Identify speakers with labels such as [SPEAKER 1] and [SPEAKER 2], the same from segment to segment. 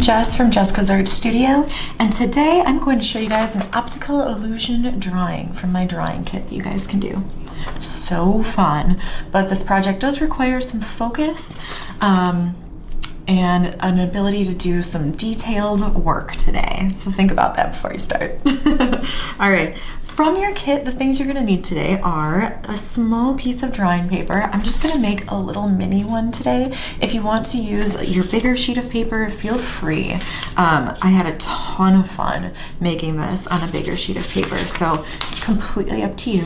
[SPEAKER 1] Jess from Jessica's Art Studio, and today I'm going to show you guys an optical illusion drawing from my drawing kit that you guys can do. So fun, but this project does require some focus and an ability to do some detailed work today. So think about that before you start. All right. From your kit, the things you're going to need today are a small piece of drawing paper. I'm just going to make a little mini one today. If you want to use your bigger sheet of paper, feel free. I had a ton of fun making this on a bigger sheet of paper, so completely up to you.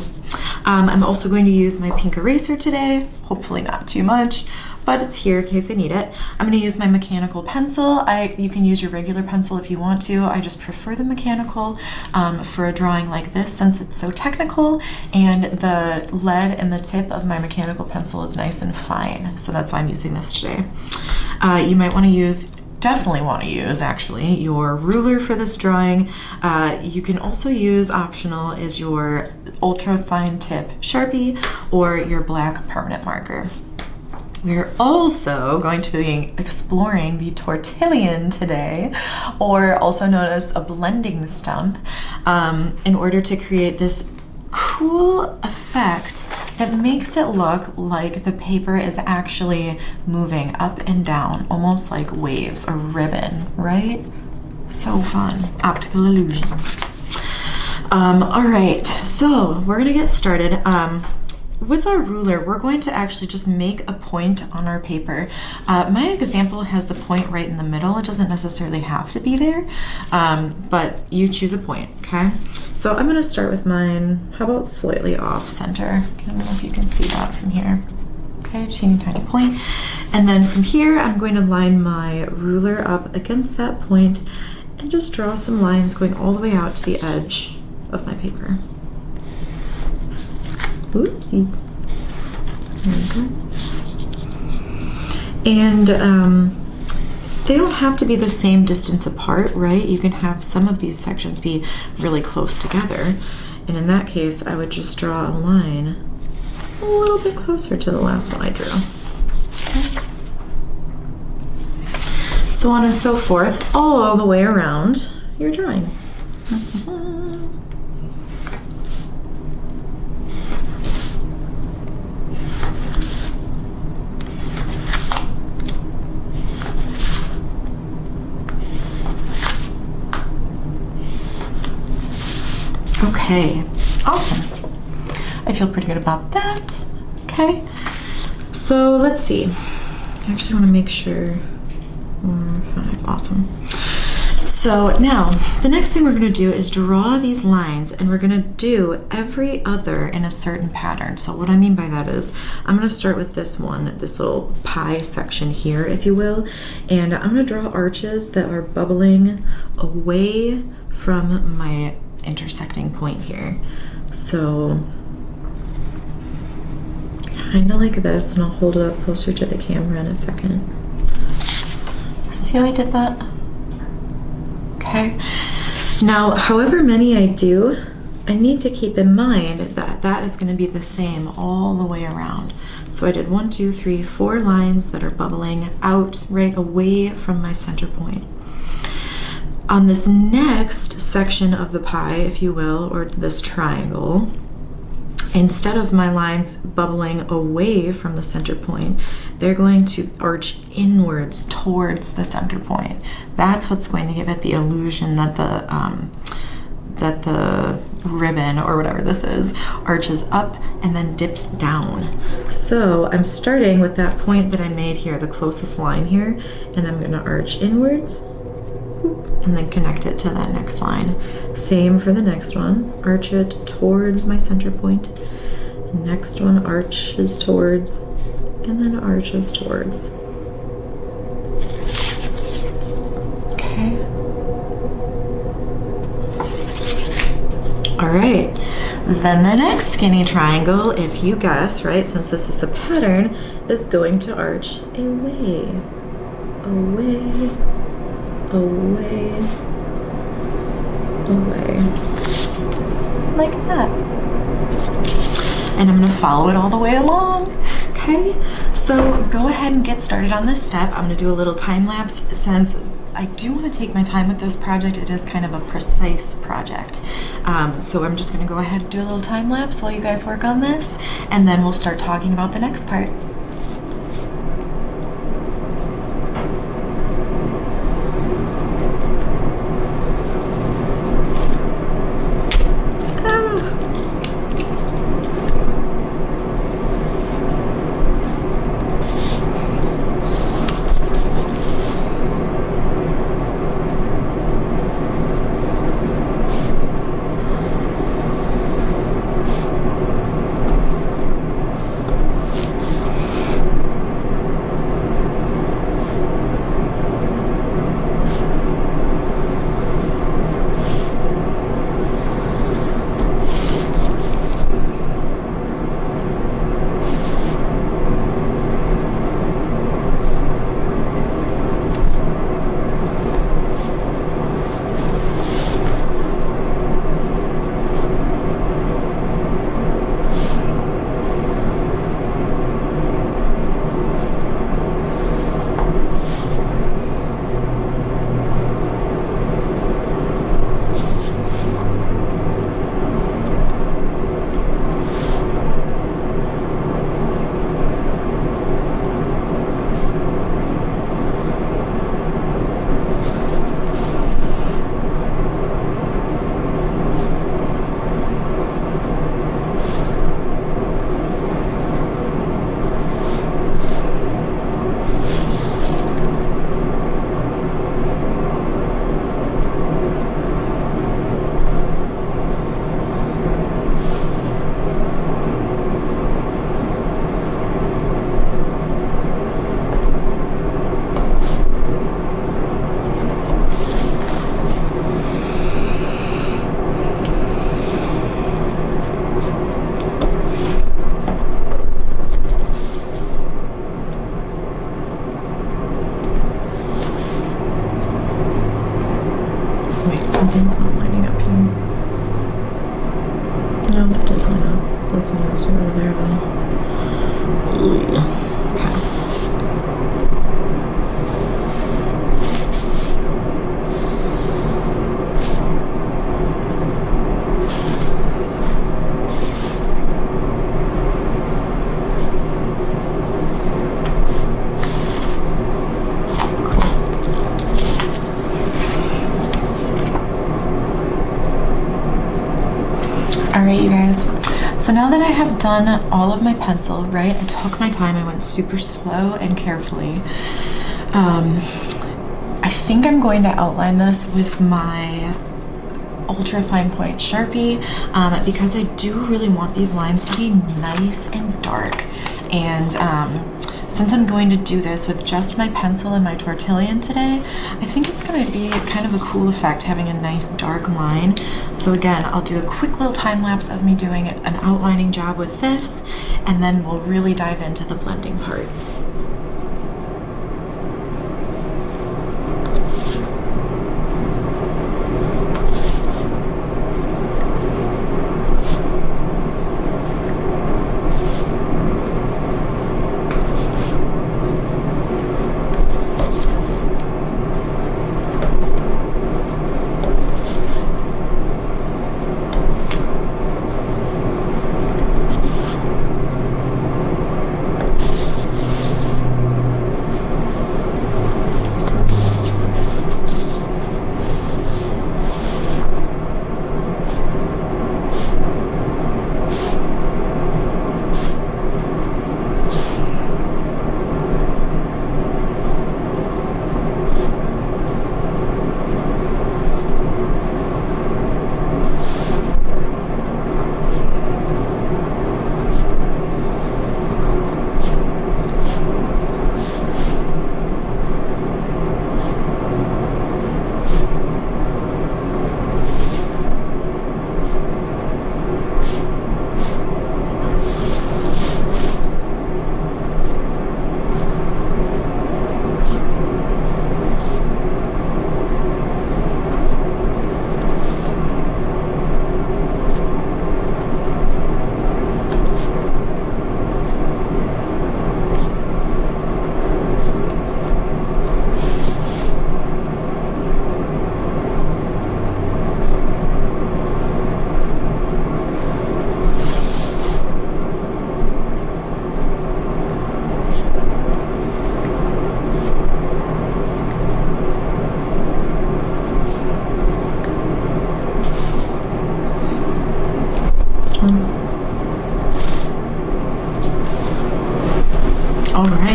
[SPEAKER 1] I'm also going to use my pink eraser today, hopefully not too much, but it's here in case I need it. I'm going to use my mechanical pencil. You can use your regular pencil if you want to. I just prefer the mechanical for a drawing like this since it's so technical, and the lead in the tip of my mechanical pencil is nice and fine, so that's why I'm using this today. You might want to use, definitely want to use actually, your ruler for this drawing. You can also use, optional, is your ultra fine tip Sharpie or your black permanent marker. We're also going to be exploring the tortillon today, or also known as a blending stump, in order to create this cool effect that makes it look like the paper is actually moving up and down, almost like waves or ribbon, right? So fun. Optical illusion. All right, so we're gonna get started. With our ruler, we're going to actually just make a point on our paper. My example has the point right in the middle. It doesn't necessarily have to be there, but you choose a point, okay? So I'm going to start with mine, how about slightly off center? I don't know if you can see that from here. Okay, teeny tiny point. And then from here, I'm going to line my ruler up against that point and just draw some lines going all the way out to the edge of my paper. Oopsies. There we go. And they don't have to be the same distance apart, right? You can have some of these sections be really close together. And in that case, I would just draw a line a little bit closer to the last one I drew. Okay. So on and so forth, all the way around your drawing. Okay, awesome. I feel pretty good about that. Okay, so let's see. I actually want to make sure we're fine. Awesome. So now, the next thing we're going to do is draw these lines, and we're going to do every other in a certain pattern. So what I mean by that is, I'm going to start with this one, this little pie section here, if you will, and I'm going to draw arches that are bubbling away from my intersecting point here. So kind of like this, and I'll hold it up closer to the camera in a second. See how I did that? Okay. Now, however many I do, I need to keep in mind that that is going to be the same all the way around. So I did 1, 2, 3, 4 lines that are bubbling out right away from my center point. On this next section of the pie, if you will, or this triangle, instead of my lines bubbling away from the center point, they're going to arch inwards towards the center point. That's what's going to give it the illusion that the ribbon, or whatever this is, arches up and then dips down. So I'm starting with that point that I made here, the closest line here, and I'm going to arch inwards and then connect it to that next line. Same for the next one. Arch it towards my center point. Next one arches towards, and then arches towards. Okay. All right. Then the next skinny triangle, if you guess, right, since this is a pattern, is going to arch away, away, away, away, like that. And I'm going to follow it all the way along. Okay, so go ahead and get started on this step. I'm going to do a little time lapse since I do want to take my time with this project. It is kind of a precise project. So I'm just going to go ahead and do a little time lapse while you guys work on this, and then we'll start talking about the next part. Something's not lining up here. No, that does line up. This one has to go there though. Okay. Alright, you guys, so now that I have done all of my pencil, right, I took my time, I went super slow and carefully. I think I'm going to outline this with my ultra fine point Sharpie because I do really want these lines to be nice and dark. And since I'm going to do this with just my pencil and my tortillon today, I think it's going to be kind of a cool effect having a nice dark line. So again, I'll do a quick little time lapse of me doing an outlining job with this, and then we'll really dive into the blending part.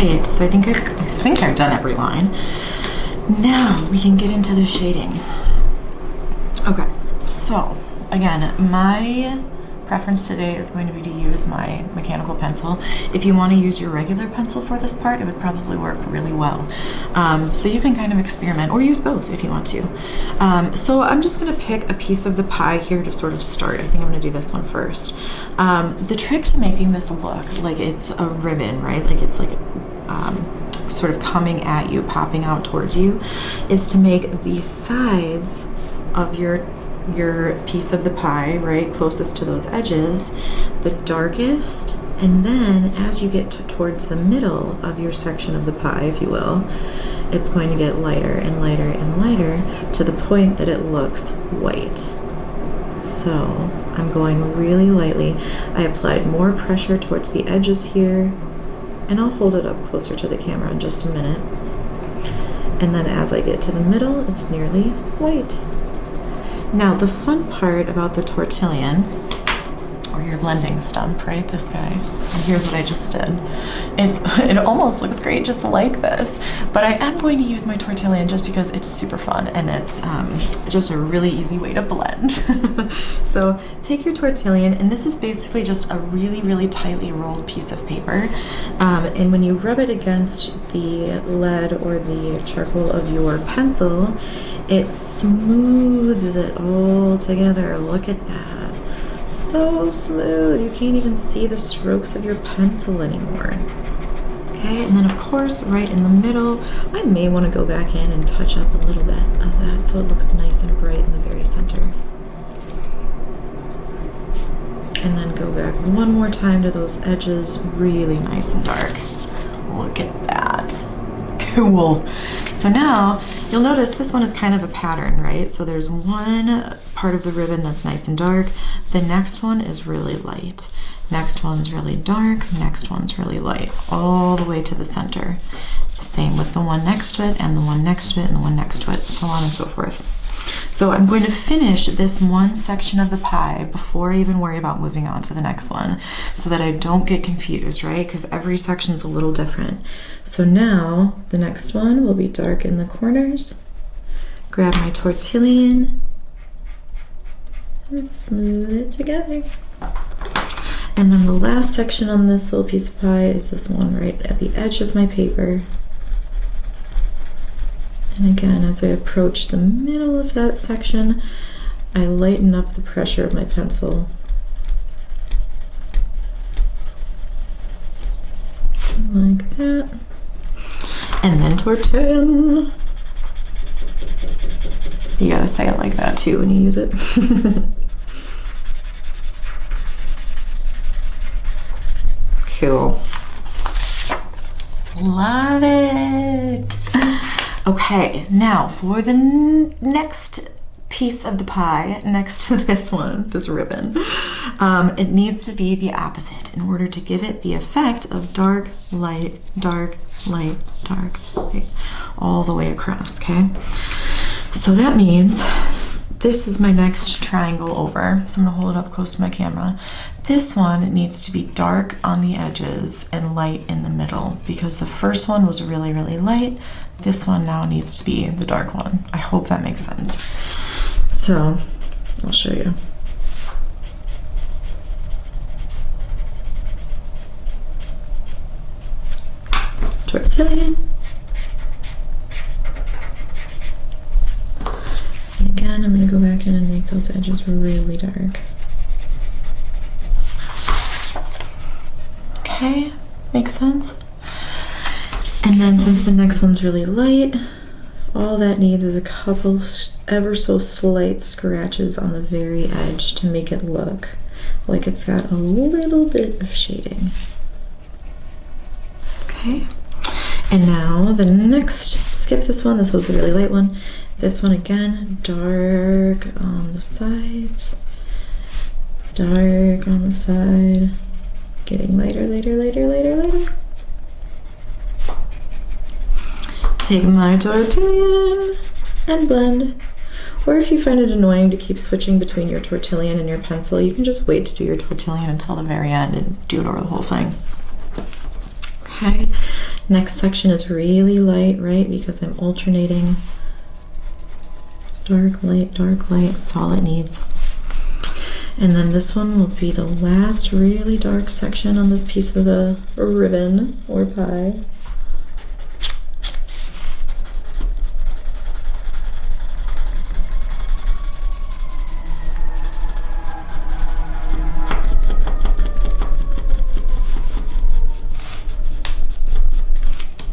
[SPEAKER 1] right, so I think I've done every line. Now we can get into the shading. Okay, so again, my preference today is going to be to use my mechanical pencil. If you want to use your regular pencil for this part, it would probably work really well. So you can kind of experiment or use both if you want to. So I'm just going to pick a piece of the pie here to sort of start. I think I'm going to do this one first. The trick to making this look like it's a ribbon, right? Like it's like sort of coming at you, popping out towards you, is to make the sides of your piece of the pie, right, closest to those edges, the darkest, and then as you get towards the middle of your section of the pie, if you will, it's going to get lighter and lighter and lighter to the point that it looks white. So I'm going really lightly. I applied more pressure towards the edges here, and I'll hold it up closer to the camera in just a minute. And then as I get to the middle, it's nearly white. Now, the fun part about the tortillon, or your blending stump, right, this guy, and here's what I just did. It almost looks great just like this, but I am going to use my tortillon just because it's super fun and it's just a really easy way to blend. So take your tortillon, and this is basically just a really, really tightly rolled piece of paper, and when you rub it against the lead or the charcoal of your pencil, it smooths it all together. Look at that. So smooth. You can't even see the strokes of your pencil anymore. Okay, and then of course, right in the middle, I may want to go back in and touch up a little bit of that so it looks nice and bright in the very center. And then go back one more time to those edges, really nice and dark. Look at that. Cool. So now you'll notice this one is kind of a pattern, right? So there's one part of the ribbon that's nice and dark. The next one is really light. Next one's really dark. Next one's really light, all the way to the center. Same with the one next to it, and the one next to it, and the one next to it, so on and so forth. So I'm going to finish this one section of the pie before I even worry about moving on to the next one, so that I don't get confused, right? Because every section's a little different. So now the next one will be dark in the corners. Grab my tortillon and smooth it together. And then the last section on this little piece of pie is this one right at the edge of my paper. And again, as I approach the middle of that section, I lighten up the pressure of my pencil. Like that. And then tortillon. You gotta say it like that too when you use it. Cool. Love it. Okay, now for the next piece of the pie next to this one, this ribbon, it needs to be the opposite in order to give it the effect of dark, light, dark, light, dark, light, all the way across, okay? So that means this is my next triangle over. So I'm gonna hold it up close to my camera. This one needs to be dark on the edges and light in the middle because the first one was really, really light. This one now needs to be the dark one. I hope that makes sense. So I'll show you. Tortillon. And again, I'm going to go back in and make those edges really dark. Okay, makes sense? And then since the next one's really light, all that needs is a couple ever so slight scratches on the very edge to make it look like it's got a little bit of shading. Okay, and now the next, skip this one, this was the really light one. This one again, dark on the sides, dark on the side, getting lighter, lighter, lighter, lighter, lighter. Take my tortillon and blend. Or if you find it annoying to keep switching between your tortillon and your pencil, you can just wait to do your tortillon until the very end and do it over the whole thing. Okay, Next section is really light, right? Because I'm alternating dark, light, that's all it needs. And then this one will be the last really dark section on this piece of the ribbon or pie.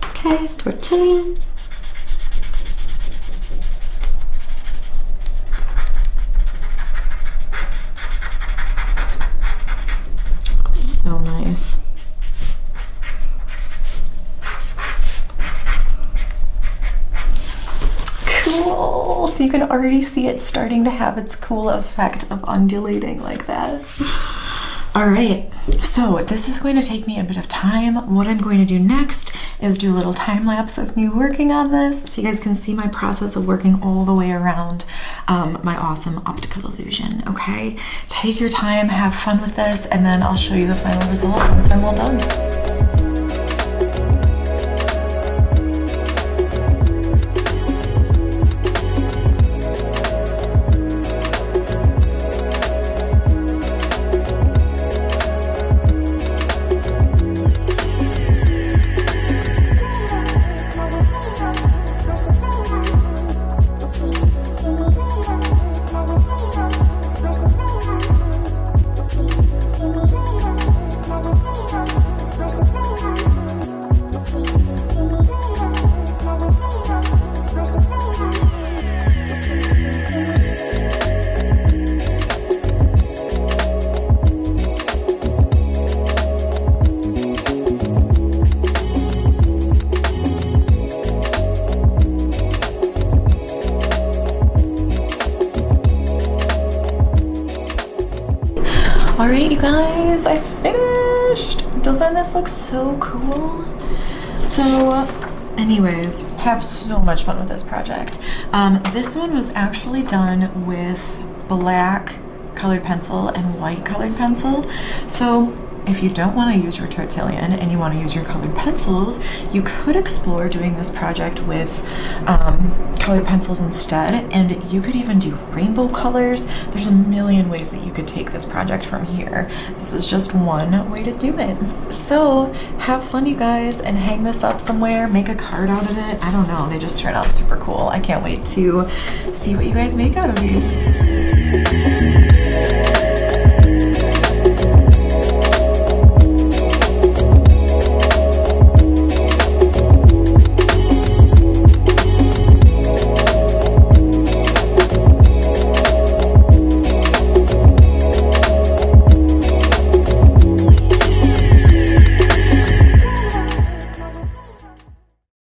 [SPEAKER 1] Okay, tortilla. So nice. Cool. So you can already see it starting to have its cool effect of undulating like that. All right, so this is going to take me a bit of time. What I'm going to do next is do a little time lapse of me working on this so you guys can see my process of working all the way around my awesome optical illusion, okay? Take your time, have fun with this, and then I'll show you the final result once I'm all done. All right, you guys, I finished. Doesn't this look so cool? So anyways, have so much fun with this project. This one was actually done with black colored pencil and white colored pencil. So if you don't want to use your Tortillion and you want to use your colored pencils, you could explore doing this project with colored pencils instead, and you could even do rainbow colors. There's a million ways that you could take this project from here. This is just one way to do it. So have fun, you guys, and hang this up somewhere, make a card out of it. I don't know, they just turn out super cool. I can't wait to see what you guys make out of these.